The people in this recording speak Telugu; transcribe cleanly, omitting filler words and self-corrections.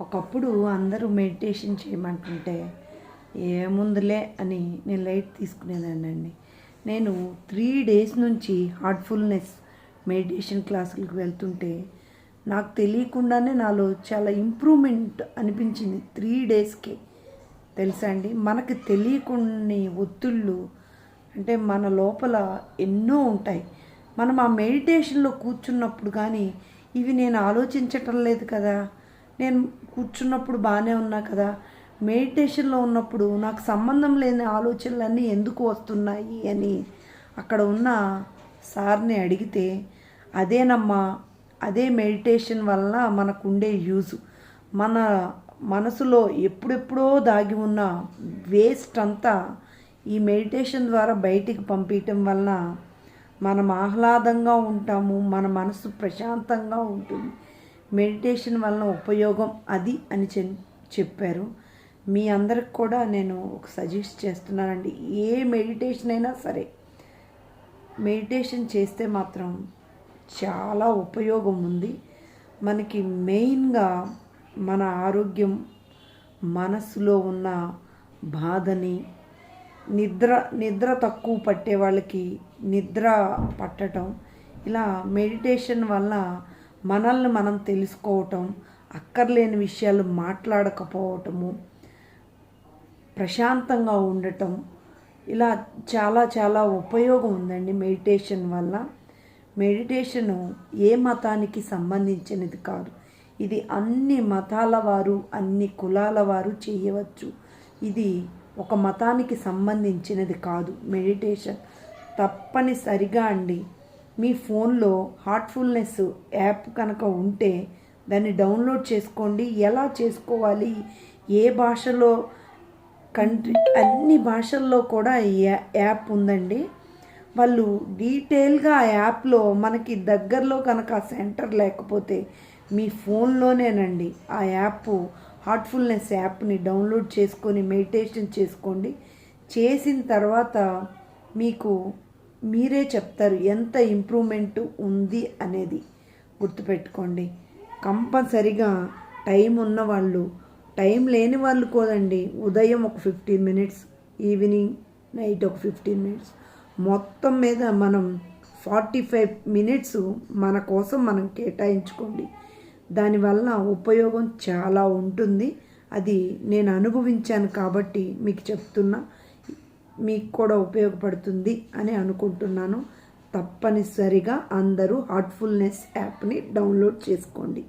ఒకప్పుడు అందరూ మెడిటేషన్ చేయమంటుంటే ఏముందిలే అని నేను లైట్ తీసుకునేదానండి. నేను 3 డేస్ నుంచి హార్ట్ఫుల్నెస్ మెడిటేషన్ క్లాసులకు వెళ్తుంటే నాకు తెలియకుండానే నాలో చాలా ఇంప్రూవ్మెంట్ అనిపించింది 3 డేస్కే. తెలుసా అండి, మనకి తెలియకుని ఒత్తిళ్ళు అంటే మన లోపల ఎన్నో ఉంటాయి. మనం ఆ మెడిటేషన్లో కూర్చున్నప్పుడు కానీ ఇవి నేను ఆలోచించటం లేదు కదా, నేను కూర్చున్నప్పుడు బాగానే ఉన్నా కదా, మెడిటేషన్లో ఉన్నప్పుడు నాకు సంబంధం లేని ఆలోచనలన్నీ ఎందుకు వస్తున్నాయి అని అక్కడ ఉన్న సార్ని అడిగితే, అదేనమ్మా, అదే మెడిటేషన్ వల్ల మనకు ఉండే యూజ్. మన మనసులో ఎప్పుడెప్పుడో దాగి ఉన్న వేస్ట్ అంతా ఈ మెడిటేషన్ ద్వారా బయటికి పంపించటం వలన మనం ఆహ్లాదంగా ఉంటాము, మన మనసు ప్రశాంతంగా ఉంటుంది. మెడిటేషన్ వలన ఉపయోగం అది అని చెప్పారు. మీ అందరికి కూడా నేను ఒక సజెస్ట్ చేస్తున్నానండి. ఏ మెడిటేషన్ అయినా సరే మెడిటేషన్ చేస్తే మాత్రం చాలా ఉపయోగం ఉంది. మనకి మెయిన్గా మన ఆరోగ్యం, మనసులో ఉన్న బాధని, నిద్ర తక్కువ పట్టే వాళ్ళకి నిద్ర పట్టడం, ఇలా మెడిటేషన్ వల్ల మనల్ని మనం తెలుసుకోవటం, అక్కర్లేని విషయాలు మాట్లాడకపోవటము, ప్రశాంతంగా ఉండటం, ఇలా చాలా చాలా ఉపయోగం ఉందండి మెడిటేషన్ వల్ల. మెడిటేషను ఏ మతానికి సంబంధించినది కాదు. ఇది అన్ని మతాల వారు, అన్ని కులాల వారు చేయవచ్చు. ఇది ఒక మతానికి సంబంధించినది కాదు. మెడిటేషన్ తప్పనిసరిగా అండి, మీ ఫోన్లో హార్ట్ఫుల్నెస్ యాప్ కనుక ఉంటే దాన్ని డౌన్లోడ్ చేసుకోండి. ఎలా చేసుకోవాలి, ఏ భాషలో, అన్ని భాషల్లో కూడా యాప్ ఉందండి. వాళ్ళు డీటెయిల్గా ఆ యాప్లో మనకి దగ్గరలో కనుక సెంటర్ లేకపోతే మీ ఫోన్లోనేనండి ఆ యాప్, హార్ట్ఫుల్నెస్ యాప్ని డౌన్లోడ్ చేసుకొని మెడిటేషన్ చేసుకోండి. చేసిన తర్వాత మీకు మీరే చెప్తారు ఎంత ఇంప్రూవ్మెంట్ ఉంది అనేది. గుర్తుపెట్టుకోండి, కంపల్సరిగా టైం ఉన్నవాళ్ళు, టైం లేని వాళ్ళు కోదండి, ఉదయం ఒక 15 మినిట్స్, ఈవినింగ్ నైట్ ఒక 15 మినిట్స్, మొత్తం మీద మనం 45 మినిట్స్ మన కోసం మనం కేటాయించుకోండి. దానివల్ల ఉపయోగం చాలా ఉంటుంది. అది నేను అనుభవించాను కాబట్టి మీకు చెప్తున్నా, మీకు కూడా ఉపయోగపడుతుంది అని అనుకుంటున్నాను. తప్పనిసరిగా అందరూ హార్ట్ఫుల్నెస్ యాప్ని డౌన్లోడ్ చేసుకోండి.